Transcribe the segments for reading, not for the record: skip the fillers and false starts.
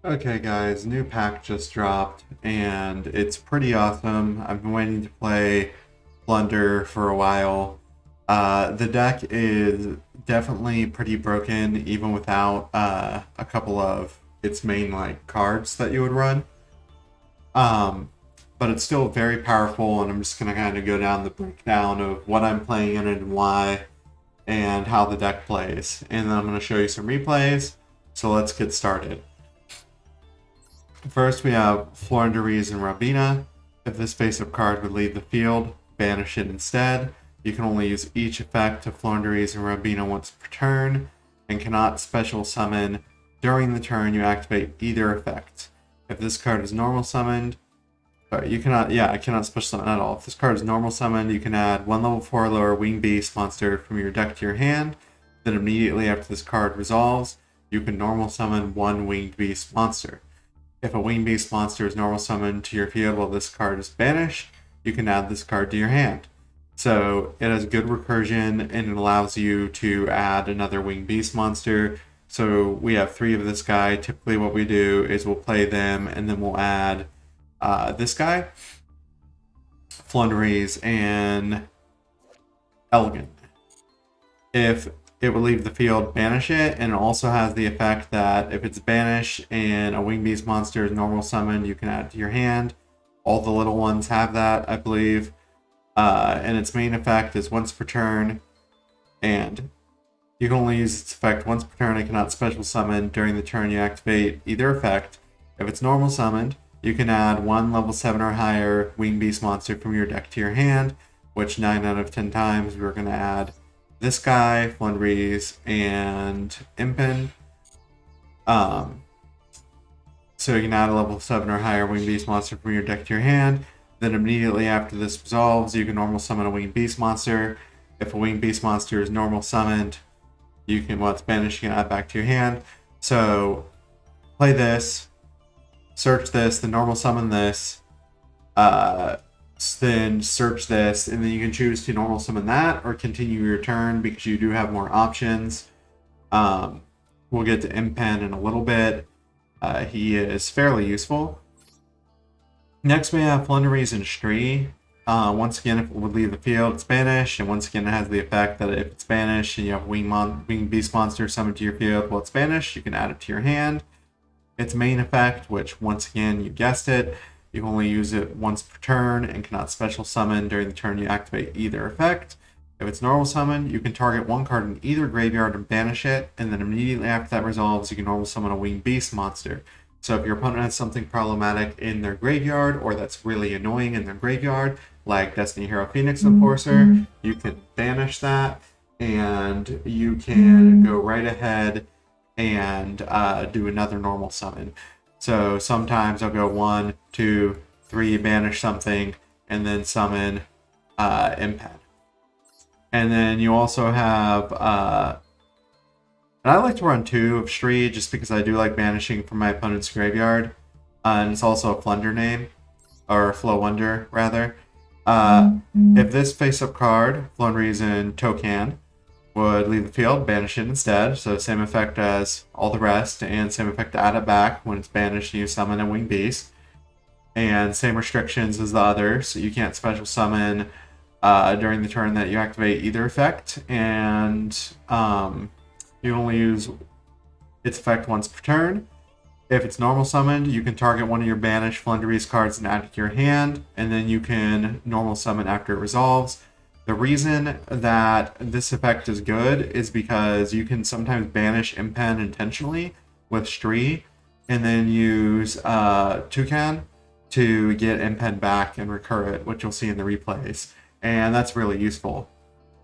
Okay guys, new pack just dropped and it's pretty awesome. I've been waiting to play Plunder for a while. The deck is definitely pretty broken even without a couple of its main cards that you would run. Um, but it's still very powerful, and I'm just gonna kind of go down the breakdown of what I'm playing in it and why and how the deck plays. And then I'm gonna show you some replays. So let's get started. First, we have Floowandereeze and Rabina. If this face-up card would leave the field, banish it instead. You can only use each effect of Floowandereeze and Rabina once per turn, and cannot special summon during the turn you activate either effect. If this card is normal summoned, you cannot, I cannot special summon at all. If this card is normal summoned, you can add one level 4 lower winged beast monster from your deck to your hand. Then immediately after this card resolves, you can normal summon one winged beast monster. If a winged beast monster is normal summoned to your field while this card is banished, you can add this card to your hand. So it has good recursion and it allows you to add another winged beast monster. So we have 3 of this guy. Typically what we do is we'll play them and then we'll add this guy, Floowandereeze, and Elegant. If it will leave the field, banish it, and it also has the effect that if it's banished and a winged beast monster is normal summoned, you can add it to your hand. All the little ones have that, I believe. And its main effect is once per turn, and you can only use its effect once per turn. It cannot special summon during the turn you activate either effect. If it's normal summoned, you can add one level 7 or higher winged beast monster from your deck to your hand, which 9 out of 10 times we're going to add this guy, Floowandereeze, and Impen. So you can add a level 7 or higher winged beast monster from your deck to your hand. Then immediately after this resolves, you can normal summon a winged beast monster. If a winged beast monster is normal summoned, you can, well, it's banished, you can add back to your hand. So play this, search this, then normal summon this, then search this, and then you can choose to normal summon that or continue your turn because you do have more options. We'll get to Impen in a little bit. He is fairly useful. Next we have Floowandereeze and Stree. Once again, if it would leave the field, it's banished, and once again it has the effect that if it's banished and you have winged beast monster summoned to your field while it's banished, you can add it to your hand. Its main effect, which once again, you guessed it, you can only use it once per turn and cannot special summon during the turn you activate either effect. If it's normal summon, you can target one card in either graveyard and banish it, and then immediately after that resolves, you can normal summon a winged beast monster. So if your opponent has something problematic in their graveyard or that's really annoying in their graveyard, like Destiny Hero Phoenix Enforcer, you can banish that and you can go right ahead and do another normal summon. So sometimes I'll go 1, 2, 3, banish something, and then summon Impen. And then you also have, and I like to run 2 of Stree just because I do like banishing from my opponent's graveyard. And it's also a Flunder name, or Floowander rather. If this face-up card, Floowandereeze and Tokan, would leave the field, banish it instead. So same effect as all the rest, and same effect to add it back when it's banished and you summon a winged beast. And same restrictions as the others, so you can't special summon during the turn that you activate either effect, and you only use its effect once per turn. If it's normal summoned, you can target one of your banished Floowandereeze cards and add it to your hand, and then you can normal summon after it resolves. The reason that this effect is good is because you can sometimes banish Impen intentionally with Stree, and then use Toucan to get Impen back and recur it, which you'll see in the replays. And that's really useful.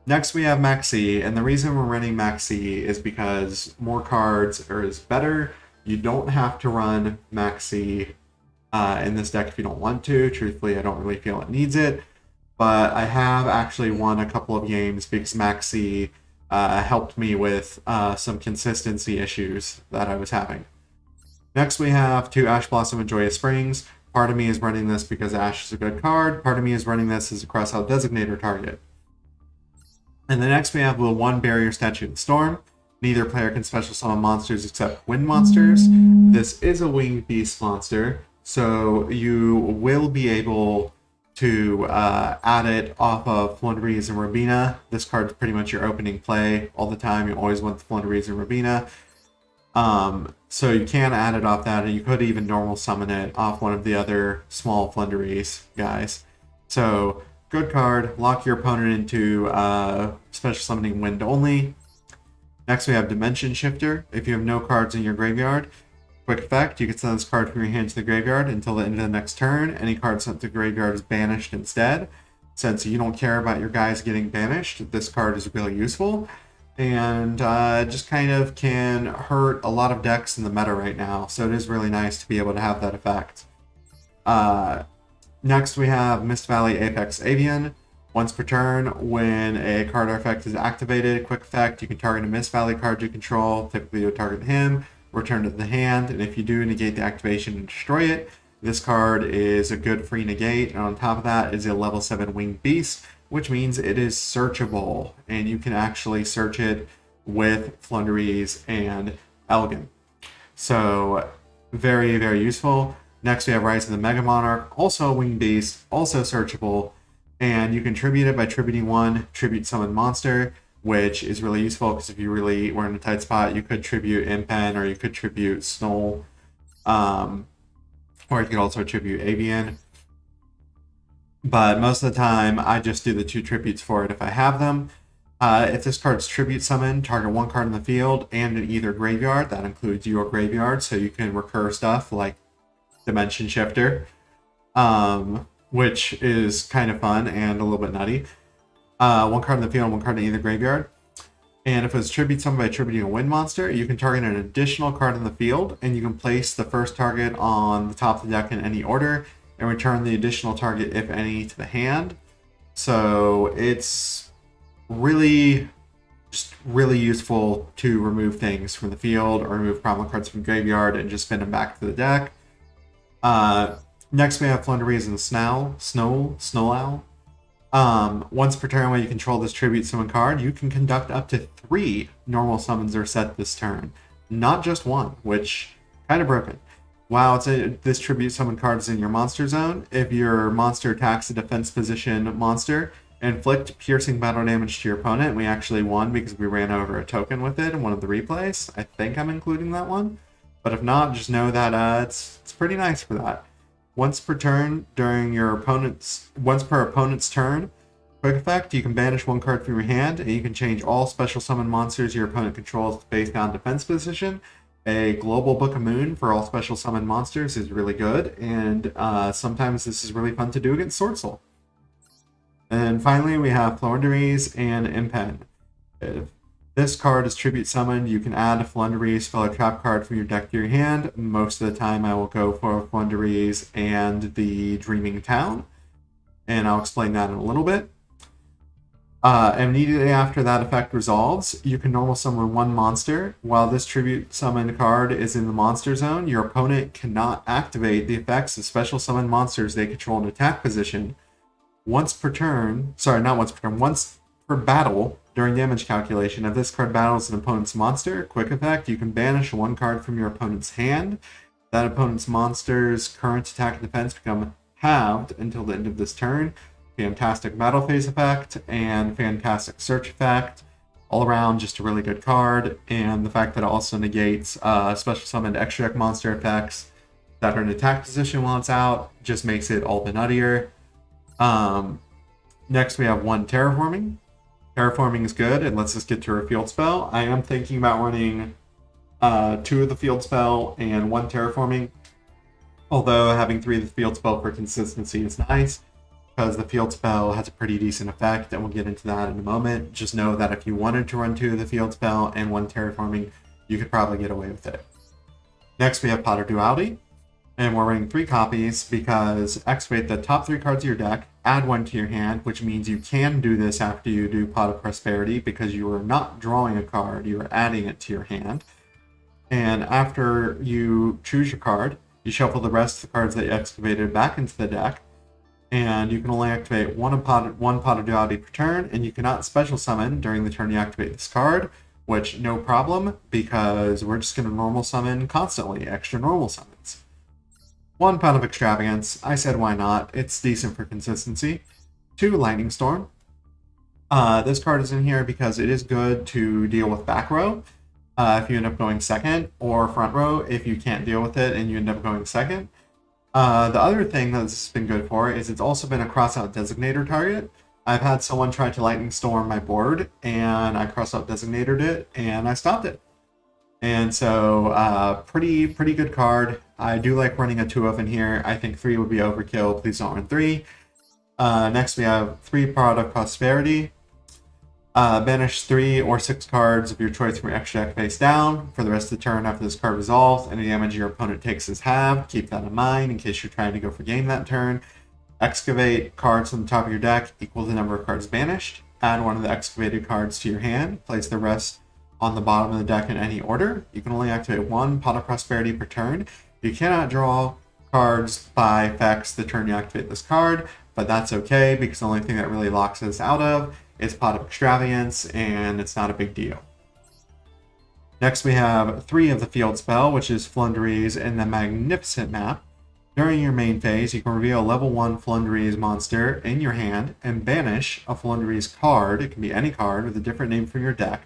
Next we have Maxi, and the reason we're running Maxi is because more cards is better. You don't have to run Maxi in this deck if you don't want to. Truthfully, I don't really feel it needs it, but I have actually won a couple of games because Maxi helped me with some consistency issues that I was having. Next we have 2 Ash Blossom and Joyous Springs. Part of me is running this because Ash is a good card. Part of me is running this as a cross-out designator target. And the next we have the 1 Barrier Statue of the Storm. Neither player can special summon monsters except wind monsters. This is a winged beast monster, so you will be able to add it off of Floowandereeze and Robina. This card's pretty much your opening play all the time. You always want the Floowandereeze and Robina. So you can add it off that, and you could even normal summon it off one of the other small Floowandereeze guys. So, good card. Lock your opponent into special summoning wind only. Next we have Dimension Shifter. If you have no cards in your graveyard, quick effect, you can send this card from your hand to the graveyard until the end of the next turn. Any card sent to the graveyard is banished instead. Since you don't care about your guys getting banished, this card is really useful. And just kind of can hurt a lot of decks in the meta right now. So it is really nice to be able to have that effect. Next we have Mist Valley Apex Avian. Once per turn, when a card or effect is activated, quick effect, you can target a Mist Valley card you control. Typically you would target him, return it to the hand, and if you do, negate the activation and destroy it. This card is a good free negate, and on top of that is a level 7 winged beast, which means it is searchable, and you can actually search it with Floowandereeze and Elgin. So, very, very useful. Next we have Rise of the Mega Monarch, also a winged beast, also searchable, and you can tribute it by tributing one tribute summon monster, which is really useful because if you really were in a tight spot, you could tribute Impen or you could tribute Snow, or you could also tribute Avian. But most of the time, I just do the 2 tributes for it if I have them. If this card's tribute summon, target 1 card in the field and in either graveyard. That includes your graveyard, so you can recur stuff like Dimension Shifter, which is kind of fun and a little bit nutty. 1 card in the field and 1 card in either graveyard. And if it's tribute summoned by tributing a wind monster, you can target an additional card in the field, and you can place the first target on the top of the deck in any order, and return the additional target, if any, to the hand. So it's really, just really useful to remove things from the field, or remove problem cards from the graveyard, and just spin them back to the deck. Next we have Floowandereeze and Snowlowl. Once per turn when you control this tribute summon card, you can conduct up to 3 normal summons are set this turn. Not just 1, which kind of broken. While this tribute summon card is in your monster zone, if your monster attacks a defense position monster, inflict piercing battle damage to your opponent. We actually won because we ran over a token with it in one of the replays. I think I'm including that one. But if not, just know that it's pretty nice for that. Once per turn during once per opponent's turn, quick effect, you can banish 1 card from your hand, and you can change all special summon monsters your opponent controls based on defense position. A global Book of Moon for all special summon monsters is really good, and sometimes this is really fun to do against Sword Soul. And finally, we have Floowandereeze and Impen. If this card is tribute summoned, you can add a Floowandereeze Fellow Trap card from your deck to your hand. Most of the time I will go for Floowandereeze and the Dreaming Town, and I'll explain that in a little bit. Immediately after that effect resolves, you can normal summon 1 monster. While this tribute summon card is in the monster zone, your opponent cannot activate the effects of special summon monsters they control in attack position. Once per battle during damage calculation. If this card battles an opponent's monster, quick effect, you can banish 1 card from your opponent's hand. That opponent's monster's current attack and defense become halved until the end of this turn. Fantastic battle phase effect and fantastic search effect. All around, just a really good card. And the fact that it also negates special summoned extra deck monster effects that are in attack position while it's out just makes it all the nuttier. Next we have 1 Terraforming. Terraforming is good, and let's just get to our field spell. I am thinking about running 2 of the field spell and 1 Terraforming. Although having 3 of the field spell for consistency is nice, because the field spell has a pretty decent effect, and we'll get into that in a moment. Just know that if you wanted to run 2 of the field spell and 1 Terraforming, you could probably get away with it. Next we have Pot of Duality. And we're running 3 copies because activate the top 3 cards of your deck, add 1 to your hand, which means you can do this after you do Pot of Prosperity because you are not drawing a card, you are adding it to your hand. And after you choose your card, you shuffle the rest of the cards that you excavated back into the deck, and you can only activate one Pot of Duality per turn, and you cannot special summon during the turn you activate this card. which no problem because we're just going to normal summon constantly, extra normal summons. 1 Pound of Extravagance, I said why not, it's decent for consistency. 2 Lightning Storm. This card is in here because it is good to deal with back row if you end up going second, or front row if you can't deal with it and you end up going second. The other thing that this has been good for is it's also been a cross-out designator target. I've had someone try to Lightning Storm my board, and I cross-out designated it, and I stopped it. And so, pretty good card. I do like running a 2 of in here. I think 3 would be overkill. Please don't run 3. Next, we have 3 Pot of Prosperity. Banish 3 or 6 cards of your choice from your extra deck face down. For the rest of the turn after this card resolves, any damage your opponent takes is halved. Keep that in mind in case you're trying to go for game that turn. Excavate cards from the top of your deck equal to the number of cards banished. Add 1 of the excavated cards to your hand. Place the rest on the bottom of the deck in any order. You can only activate 1 Pot of Prosperity per turn. You cannot draw cards by effects the turn you activate this card, but that's okay because the only thing that really locks us out of is Pot of Extravagance, and it's not a big deal. Next, we have 3 of the Field Spell, which is Floowandereeze in the Magnificent map. During your main phase, you can reveal a level 1 Floowandereeze monster in your hand and banish a Floowandereeze card. It can be any card with a different name from your deck.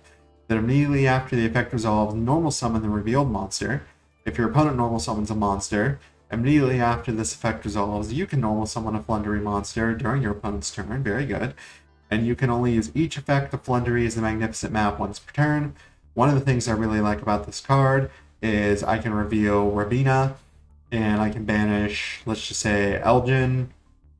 Then immediately after the effect resolves, normal summon the revealed monster. If your opponent normal summons a monster, immediately after this effect resolves, you can normal summon a Floowandereeze monster during your opponent's turn. Very good. And you can only use each effect of Floowandereeze in the Magnificent map once per turn. One of the things I really like about this card is I can reveal Rabina, and I can banish, let's just say, Elgin,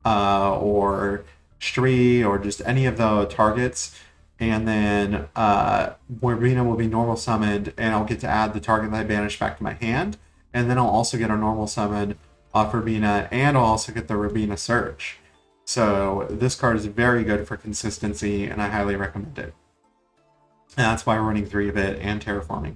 or Stree, or just any of the targets. And then Rabina will be normal summoned, and I'll get to add the target that I banished back to my hand. And then I'll also get a normal summon off Rabina, and I'll also get the Rabina Search. So this card is very good for consistency, and I highly recommend it. And that's why we're running 3 of it and Terraforming.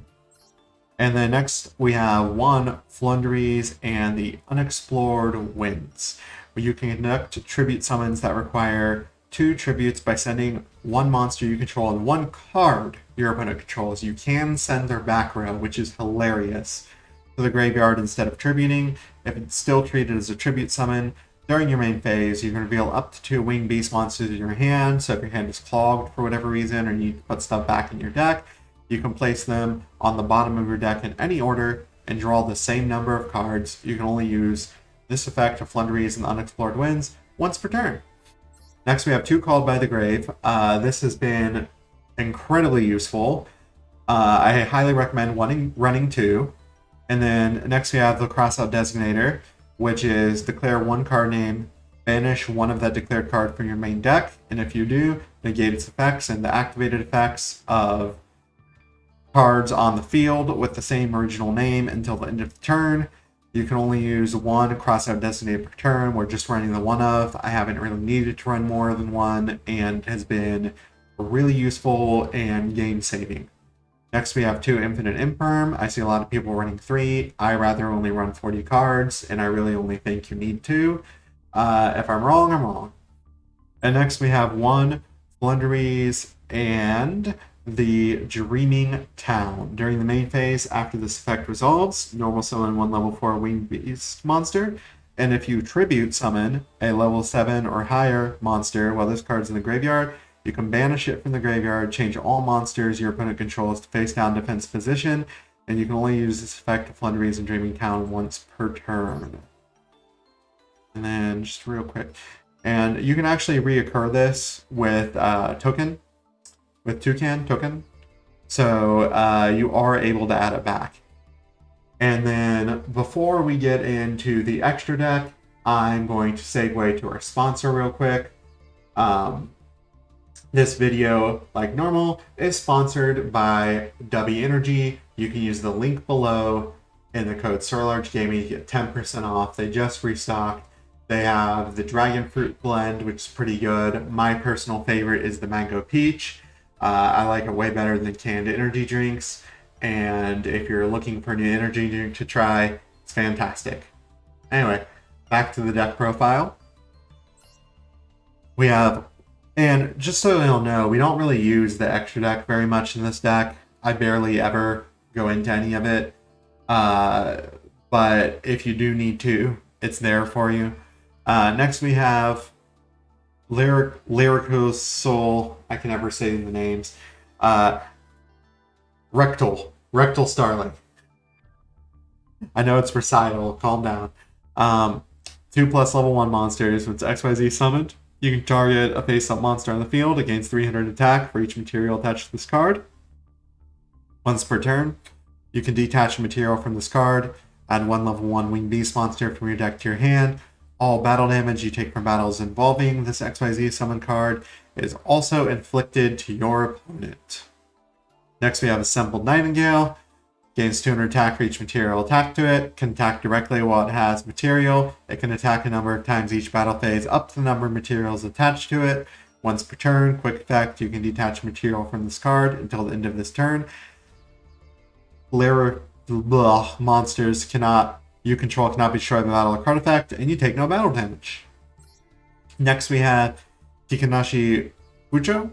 And then next we have 1 Floowandereeze and the Unexplored Winds, where you can conduct tribute summons that require 2 tributes by sending 1 monster you control and 1 card your opponent controls. You can send their back row, which is hilarious, to the graveyard instead of tributing. If it's still treated as a tribute summon, during your main phase, you can reveal up to 2 winged beast monsters in your hand. So if your hand is clogged for whatever reason, or you need to put stuff back in your deck, you can place them on the bottom of your deck in any order and draw the same number of cards. You can only use this effect of Floowandereeze and the Unexplored Winds once per turn. Next, we have 2 Called by the Grave. This has been incredibly useful. I highly recommend running 2. And then next we have the Crossout Designator, which is declare 1 card name, banish 1 of that declared card from your main deck, and if you do, negate its effects and the activated effects of cards on the field with the same original name until the end of the turn. You can only use 1 Crossout Designator per turn. We're just running the 1 of. I haven't really needed to run more than 1, and has been really useful and game saving. Next, we have 2 Infinite Imperm. I see a lot of people running 3. I rather only run 40 cards, and I really only think you need 2. If I'm wrong, I'm wrong. And next, we have 1 Floowandereeze and the Dreaming Town. During the main phase, after this effect resolves, normal summon 1 level 4 winged beast monster. And if you tribute summon a level 7 or higher monster while this card's in the graveyard, you can banish it from the graveyard, change all monsters your opponent controls to face down defense position, and you can only use this effect of Floowandereeze and Dreaming Town once per turn. And then just real quick, and you can actually reoccur this with Toucan. So you are able to add it back. And then before we get into the extra deck, I'm going to segue to our sponsor real quick. This video, like normal, is sponsored by W Energy. You can use the link below in the code SirLargeGaming to get 10% off. They just restocked. They have the Dragon Fruit Blend, which is pretty good. My personal favorite is the Mango Peach. I like it way better than canned energy drinks. And if you're looking for a new energy drink to try, it's fantastic. Anyway, back to the deck profile. We have, and just so you'll know, we don't really use the extra deck very much in this deck. I barely ever go into any of it. But if you do need to, it's there for you. Next we have Lyrical Soul. I can never say the names. Rectal Starling. I know it's recital. Calm down. 2+ level 1 monsters. When it's XYZ summoned, you can target a face-up monster on the field. It gains 300 attack for each material attached to this card. Once per turn, you can detach a material from this card. Add 1 level 1 winged beast monster from your deck to your hand. All battle damage you take from battles involving this XYZ summon card is also inflicted to your opponent. Next we have Assembled Nightingale. Gains 200 attack for each material attacked to it. Can attack directly while it has material. It can attack a number of times each battle phase up to the number of materials attached to it. Once per turn, quick effect, you can detach material from this card until the end of this turn. Monsters you control cannot be destroyed by battle or card effect, and you take no battle damage. Next we have Kikanashi Ucho.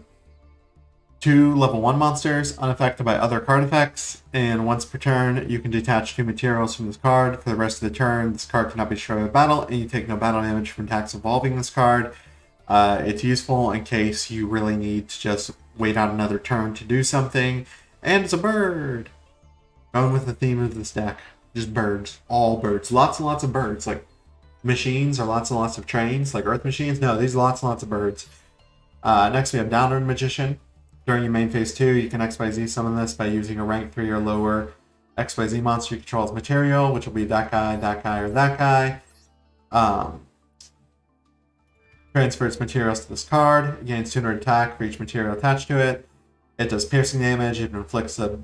2 level 1 monsters, unaffected by other card effects, and once per turn, you can detach 2 materials from this card. For the rest of the turn, this card cannot be destroyed by battle, and you take no battle damage from attacks involving this card. It's useful in case you really need to just wait out another turn to do something, and it's a bird! Going with the theme of this deck. Just birds. All birds. Lots and lots of birds. Like machines or lots and lots of trains, like Earth machines. No, these are lots and lots of birds. Next we have Downward Magician. During your main phase 2, you can XYZ summon this by using a rank 3 or lower XYZ monster you control as material, which will be that guy, or that guy. Transfer its materials to this card. It gains 200 attack for each material attached to it. It does piercing damage. It attacks a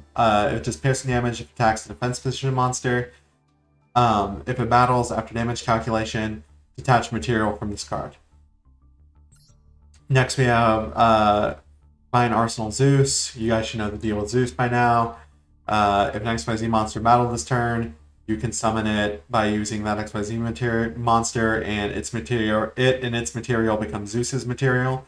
defense position monster. If it battles after damage calculation, detach material from this card. Next we have Fine Arsenal Zeus. You guys should know the deal with Zeus by now. If an XYZ monster battled this turn, you can summon it by using that XYZ monster, and its material becomes Zeus's material.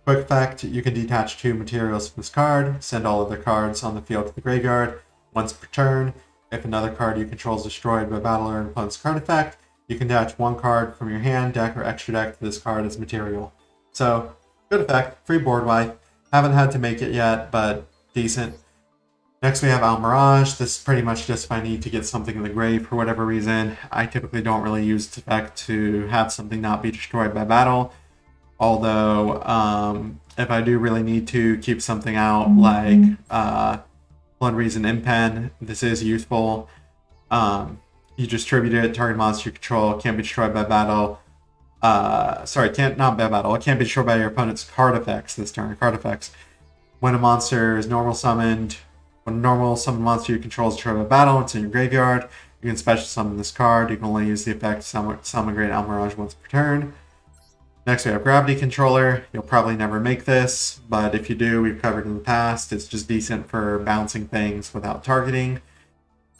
Quick effect, you can detach 2 materials from this card, send all other cards on the field to the graveyard once per turn. If another card you control is destroyed by battle or an opponent's card effect, you can detach 1 card from your hand, deck, or extra deck to this card as material. So, good effect, free board wipe. Haven't had to make it yet, but decent. Next we have Almirage. This is pretty much just if I need to get something in the grave for whatever reason. I typically don't really use this effect to have something not be destroyed by battle. Although, if I do really need to keep something out, like Floowandereeze and Impen, this is useful. You distribute it, target monster you control, can't be destroyed by battle. Not by battle. It can't be destroyed by your opponent's card effects this turn. Card effects. When a monster is normal summoned, when a normal summoned monster you control is destroyed by battle, it's in your graveyard. You can special summon this card. You can only use the effect summon Great Almirage once per turn. Next we have Gravity Controller. You'll probably never make this, but if you do, we've covered in the past. It's just decent for bouncing things without targeting.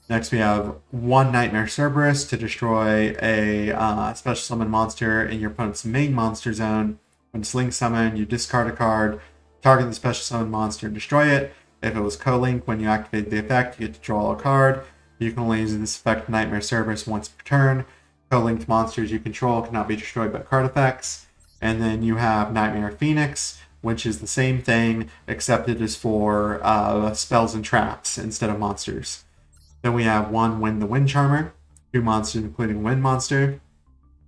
Next we have 1 Nightmare Cerberus to destroy a special summon monster in your opponent's main monster zone. When it's link summon, you discard a card, target the special summon monster, and destroy it. If it was co-link, when you activate the effect, you get to draw a card. You can only use this effect Nightmare Cerberus once per turn. Co-linked monsters you control cannot be destroyed by card effects. And then you have Nightmare Phoenix, which is the same thing, except it is for spells and traps instead of monsters. Then we have 1 Wind the Wind Charmer, 2 monsters including Wind Monster.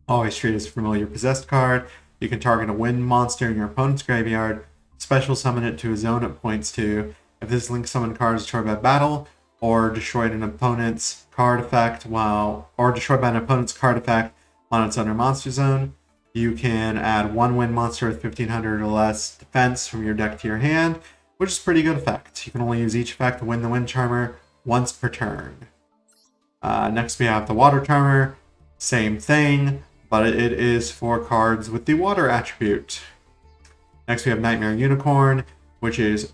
Always treat as a familiar possessed card. You can target a Wind monster in your opponent's graveyard, special summon it to a zone it points to. If this link summon card is destroyed by battle, or destroyed an opponent's card effect destroyed by an opponent's card effect on its other monster zone, you can add 1 Wind monster with 1500 or less defense from your deck to your hand, which is a pretty good effect. You can only use each effect to Wind the Wind Charmer once per turn. Next we have the Water Charmer. Same thing, but it is for cards with the water attribute. Next we have Nightmare Unicorn, which is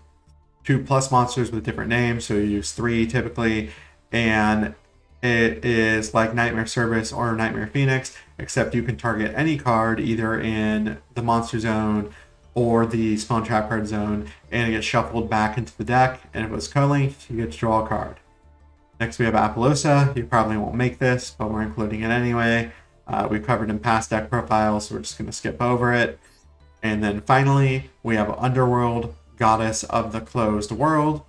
2+ monsters with different names, so you use 3 typically, and it is like Nightmare Cerberus or Nightmare Phoenix, except you can target any card either in the monster zone or the Spawn Trap Card Zone, and it gets shuffled back into the deck, and if it was co-linked, you get to draw a card. Next we have Appaloosa. You probably won't make this, but we're including it anyway. We've covered in past deck profiles, so we're just going to skip over it. And then finally, we have Underworld, Goddess of the Closed World.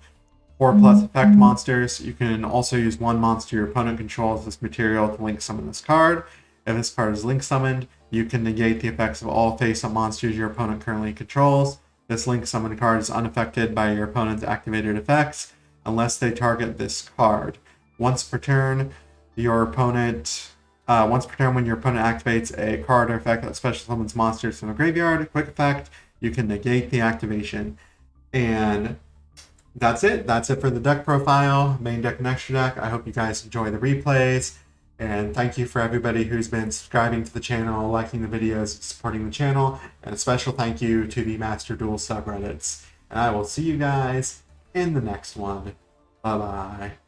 4+ effect monsters. You can also use one monster your opponent controls this material to link summon this card. If this card is link summoned, you can negate the effects of all face-up monsters your opponent currently controls. This link summoned card is unaffected by your opponent's activated effects unless they target this card. Once per turn, when your opponent activates a card or effect that special summons monsters from the graveyard, quick effect, you can negate the activation. And that's it. That's it for the deck profile, main deck and extra deck. I hope you guys enjoy the replays. And thank you for everybody who's been subscribing to the channel, liking the videos, supporting the channel. And a special thank you to the Master Duel subreddits. And I will see you guys in the next one. Bye-bye.